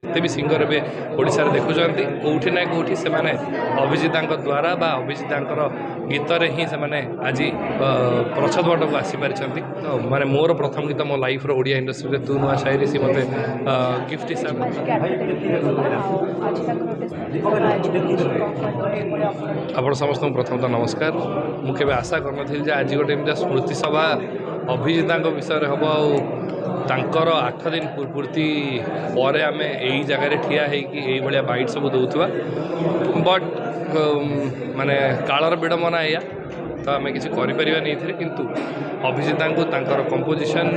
जिते भी सिंगर ए ओडिशा देखुं कौटि ना कौटि से अभिजिता द्वारा बा अभिजिता गीतर ही से आज प्रच्छद बट को आसीपारी तो माने मोर प्रथम गीत मो लाइफ ओडिया इंडस्ट्री तू नुआ शायरी सी मत गिफ्ट हिसाब आपण समस्त प्रथम तो नमस्कार मुझे आशा कर आज गोटे स्मृति सभा अभिजिता विषय हम तांकर 8 दिन पूर्ति पर आम यही जगह ठिया होगी बाइट सब दौथुआ बट माने कालर विडंबना या तो आम किसी करें किंतु अभिजिता कंपोजिशन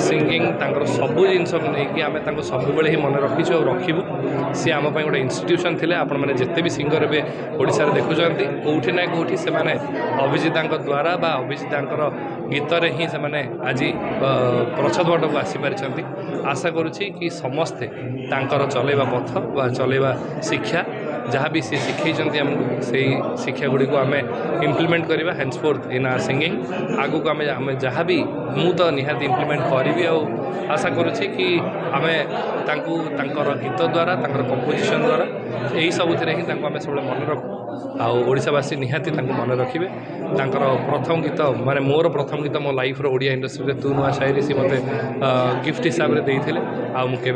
सिंगिंग सबू जिनस नहीं आम सब ही मन रखीचु और रखू सी आम गोटे इन्स्टिट्यूशन थे आपण मैंने जिते भी सिंगर ए ओडिशा देखुं कौटि ना कौटि से अभिजिता द्वारा बा अभिजिता गीतर ही से आज प्रच्छद बट को आसीपारी आशा करुच्ची कि समस्ते चलैवा पथ बा चलैवा शिक्षा जहाँ भी सी शिखई आमको से शिक्षा गुड़ी को आम इम्प्लीमेंट करवा हेन्सफोर्थ इन आर सिंगिंग आगु को आम जहाँ भी मु तो निहाती इम्प्लीमेंट करी आशा करुच्ची कि आम गीत द्वारा कंपोजिशन द्वारा यही सबुथ ही आम सब मन रखू आशावासी निहाती मन रखिए प्रथम गीत माने मोर प्रथम गीत मो लाइफ ओडिया इंडस्ट्री तू नुआ शायरी सी मत गिफ्ट हिसाब से देते मुझे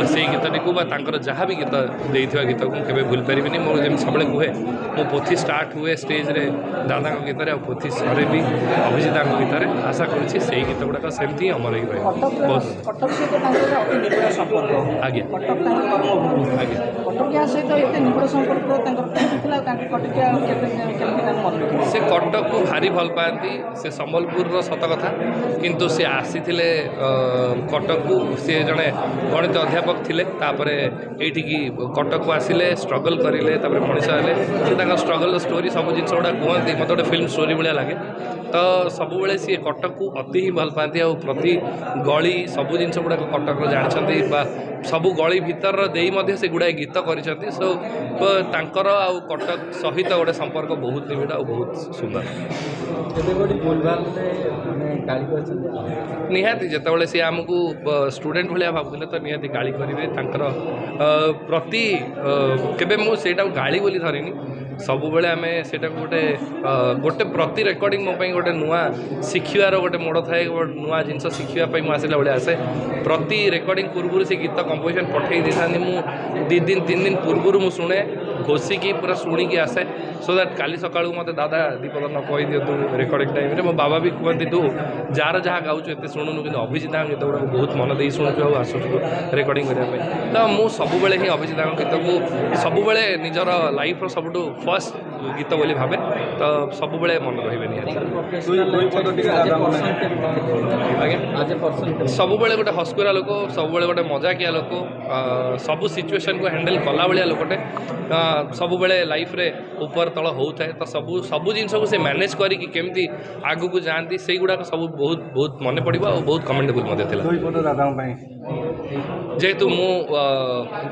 से गीतटी को जहाँ भी गीत देता गीत को मुझे भूल पारिनी मोर जमी सब कहे मो पोथी स्टार्ट हुए स्टेज रे दादा गीत आ पोथी सरे भी अभिजिता गीत आशा करुच्ची से गीत गुड़ाक सेमती अमर ही से कटक को भारी भल पाती से संबलपुर सत कथा किंतु सी आसी कटक को सी जड़े गणित अध्यापक थे ये कटक को आसिले स्ट्रगल करें मनीष हेल्ले स्ट्रगल स्टोरी सब जिन गुड़ा कहते मत गोटे फिल्म स्टोरी भाया लगे तो सब सी कटक को अति ही भल पाती आ प्रति गली सब जिन गुड़ा कटक जानते सबू गली भितर दे से गुड़ाए गीत कर सो तांकर आउ कटक सहित गोटे संपर्क बहुत निबिड़ और बहुत सुंदर निहाती जिते सी आमको स्टूडेंट भाया भावुले तो निहाती गाली करेंगे प्रति केबे मुझे गाली बोली धरनी सब बेले आम से गोटे गोटे प्रति रेकर्डिंग मोपाई गोटे नुआ शिखार गोटे मोड़ थाए नुआ जिनस शिखापी मुझे भाई आसे प्रति रेकर्डिंग पूर्व से गीत कंपोजिशन पठे दी था मुझे 2 दिन 3 दिन पूर्व मुझे शुणे घोषिकी पूरा शुणिकी आसे सो दैट काली सकाळू मत दादा दीपद न कही दियो तू रेकर्डिंग टाइम मो बाबा भी कहती तू जार जहाँ गाँच एत शुणुनु कि अभिजिता गीत गुड़ा बहुत मन दे शुणुचु आसु रेकर्डिंग करने तो मुझे सब ही अभिजिता गीत को सब निजर लाइफ सबुठ फर्स्ट गीत बोली भावे तो सब मन रही सब गोटे हस्कुरा लोक सब गोटे मजाकिया लोक सबू सिचुएशन को हैंडल कला भाया लोकटे सब लाइफ रे ऊपर तल होता है तो सबू जिन को से मैनेज करके केमती आगू को जाती से गुड़ाक सब बहुत बहुत मन पड़ा और बहुत कमेंटेबल जेहेतु मु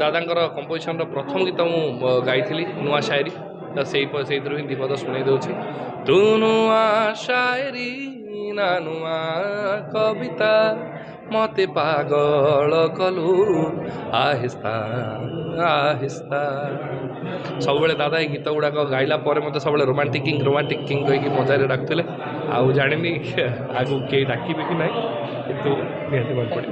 दादा कंपोजिशन प्रथम गीत मु गाई नुआ शायरी तो से ही दीपद शुणी दूसरी तू नुआ शायरी ना नुआ कविता मते पागल कलु आहिस्ता आहिस्ता सब दादा ये गीत गुड़ाक गाइला मत सब रोमांटिक किंग कहीकि मजारे डाकुले आउ जानी आगू किए डाकबे कि ना कि निहती मन पड़े।